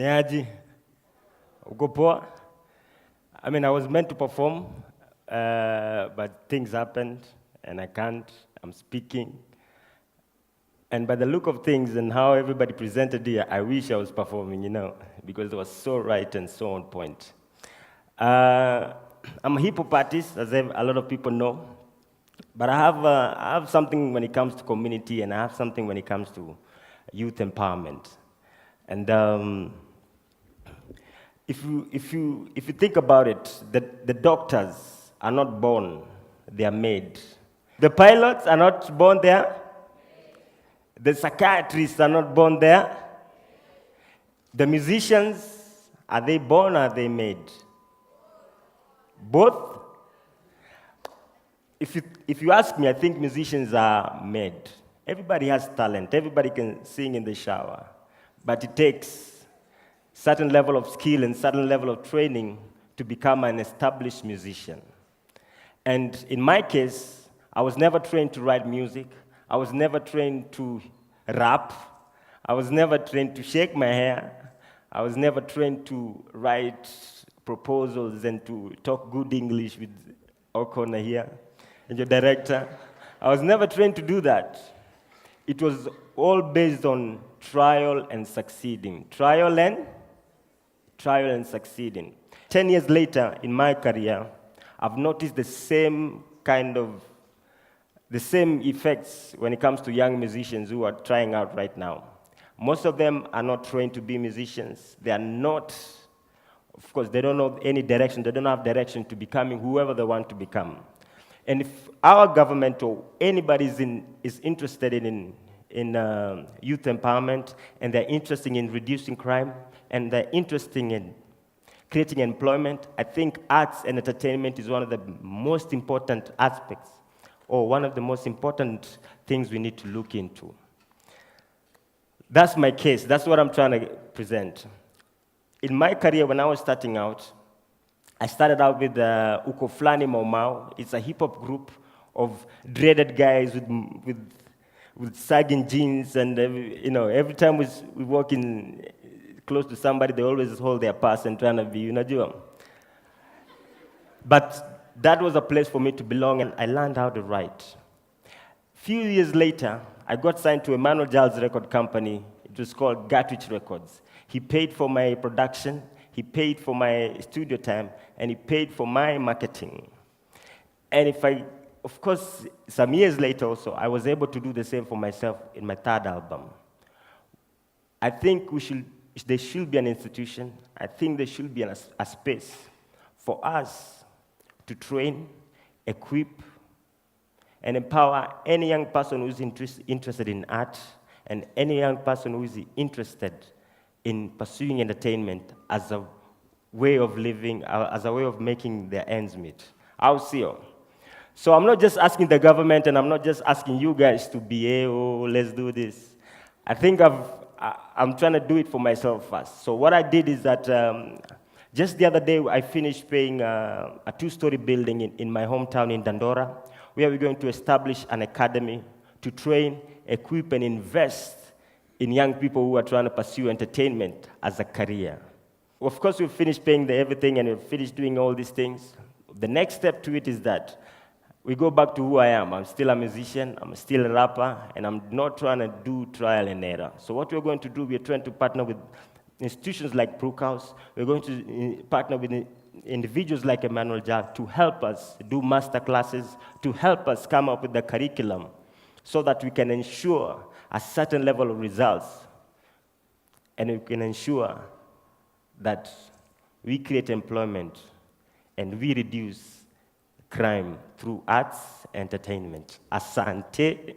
Niaji, uko poa? I mean, I was meant to perform, but things happened, and I can't. I'm speaking. And by the look of things and how everybody presented here, I wish I was performing, because it was so right and so on point. I'm a hip-hop artist, as a lot of people know. But I have something when it comes to community, and I have something when it comes to youth empowerment. And if you think about it, the doctors are not born, they are made. The pilots are not born there. The psychiatrists are not born there. The musicians, are they born or are they made? Both? If you ask me, I think musicians are made. Everybody has talent. Everybody can sing in the shower. But it takes certain level of skill and certain level of training to become an established musician. And in my case, I was never trained to write music. I was never trained to rap. I was never trained to shake my hair. I was never trained to write proposals and to talk good English with O'Connor here and your director. I was never trained to do that. It was all based on trial and succeeding. Trial and succeeding. 10 years later in my career, I've noticed the same effects when it comes to young musicians who are trying out right now. Most of them are not trained to be musicians. They are not, of course, they don't know any direction. They don't have direction to becoming whoever they want to become. And if our government or anybody is interested in youth empowerment, and they're interested in reducing crime, and they're interested in creating employment, I think arts and entertainment is one of the most important aspects, or one of the most important things we need to look into. That's my case. That's what I'm trying to present. In my career, when I was starting out, I started out with Uko Flani Mau Mau. It's a hip-hop group of dreaded guys with sagging jeans, and every time we walk in close to somebody, they always hold their purse and trying to be, unajua. But that was a place for me to belong, and I learned how to write. Few years later, I got signed to Emmanuel Giles record company. It was called Gatwich Records. He paid for my production, he paid for my studio time, and he paid for my marketing. And of course, some years later also, I was able to do the same for myself in my third album. I think there should be an institution. I think there should be a space for us to train, equip, and empower any young person who's interested in art, and any young person who is interested in pursuing entertainment as a way of living, as a way of making their ends meet. I'll see you. So I'm not just asking the government, and I'm not just asking you guys to be, let's do this. I think I'm trying to do it for myself first. So what I did is that just the other day, I finished paying a 2-story building in my hometown in Dandora, where we're going to establish an academy to train, equip, and invest in young people who are trying to pursue entertainment as a career. Of course, we've finished paying everything, and we've finished doing all these things. The next step to it is that we go back to who I am. I'm still a musician, I'm still a rapper, and I'm not trying to do trial and error. So what we're going to do, we're trying to partner with institutions like Brookhouse. We're going to partner with individuals like Emmanuel Giles to help us do master classes, to help us come up with the curriculum so that we can ensure a certain level of results, and we can ensure that we create employment and we reduce crime through arts, entertainment. Asante.